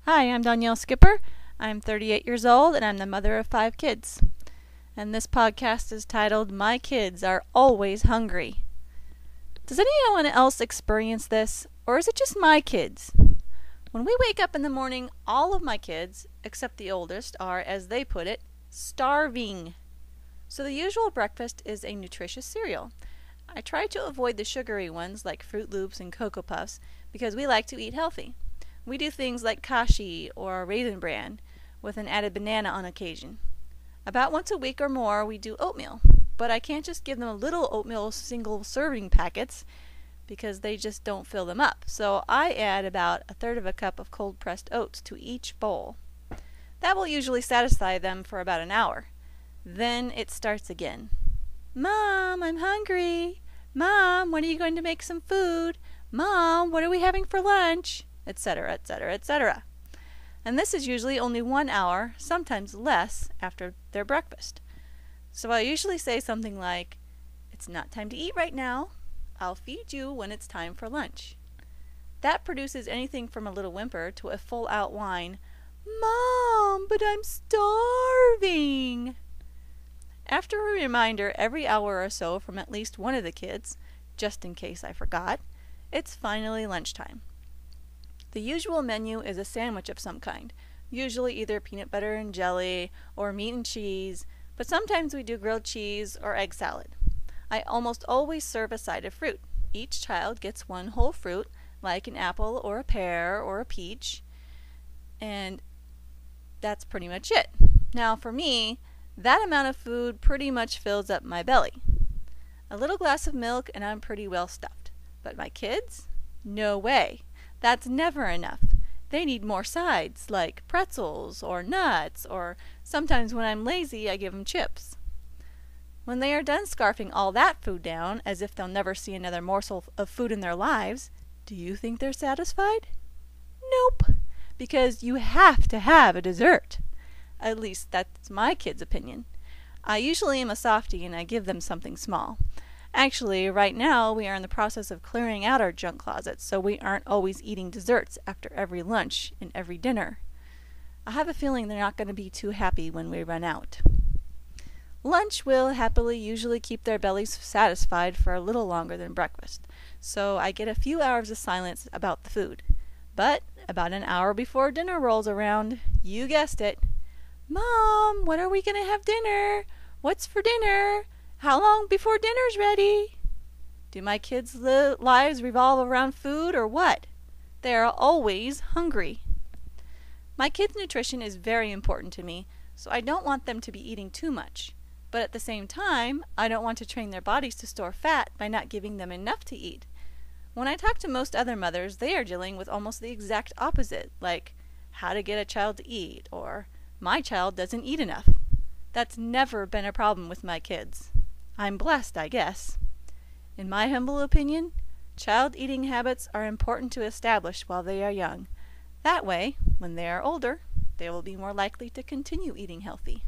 Hi, I'm Danielle Skipper. I'm 38 years old and I'm the mother of 5 kids. And this podcast is titled My Kids Are Always Hungry. Does anyone else experience this, or is it just my kids? When we wake up in the morning, all of my kids, except the oldest, are, as they put it, starving. So the usual breakfast is a nutritious cereal. I try to avoid the sugary ones like Froot Loops and Cocoa Puffs because we like to eat healthy. We do things like Kashi or Raisin Bran with an added banana on occasion. About once a week or more we do oatmeal, but I can't just give them little oatmeal single serving packets because they just don't fill them up. So I add about a third of a cup of cold pressed oats to each bowl. That will usually satisfy them for about an hour. Then it starts again. Mom, I'm hungry. Mom, when are you going to make some food? Mom, what are we having for lunch? Etc., etc., etc. And this is usually only 1 hour, sometimes less, after their breakfast. So I usually say something like, "It's not time to eat right now. I'll feed you when it's time for lunch." That produces anything from a little whimper to a full-out whine, "Mom, but I'm starving." After a reminder every hour or so from at least one of the kids, just in case I forgot, it's finally lunchtime. The usual menu is a sandwich of some kind, usually either peanut butter and jelly or meat and cheese, but sometimes we do grilled cheese or egg salad. I almost always serve a side of fruit. Each child gets one whole fruit, like an apple or a pear or a peach, and that's pretty much it. Now for me, that amount of food pretty much fills up my belly. A little glass of milk and I'm pretty well stuffed. But my kids? No way. That's never enough. They need more sides, like pretzels or nuts, or sometimes when I'm lazy I give them chips. When they are done scarfing all that food down, as if they'll never see another morsel of food in their lives, do you think they're satisfied? Nope. Because you have to have a dessert. At least that's my kids' opinion. I usually am a softie and I give them something small. Actually, right now we are in the process of clearing out our junk closet, so we aren't always eating desserts after every lunch and every dinner. I have a feeling they're not going to be too happy when we run out. Lunch will happily usually keep their bellies satisfied for a little longer than breakfast, so I get a few hours of silence about the food. But about an hour before dinner rolls around, you guessed it, "Mom, when are we going to have dinner? What's for dinner? How long before dinner's ready?" Do my kids' lives revolve around food or what? They are always hungry. My kids' nutrition is very important to me, so I don't want them to be eating too much. But at the same time, I don't want to train their bodies to store fat by not giving them enough to eat. When I talk to most other mothers, they are dealing with almost the exact opposite, like how to get a child to eat, or my child doesn't eat enough. That's never been a problem with my kids. I'm blessed, I guess. In my humble opinion, child eating habits are important to establish while they are young. That way, when they are older, they will be more likely to continue eating healthy.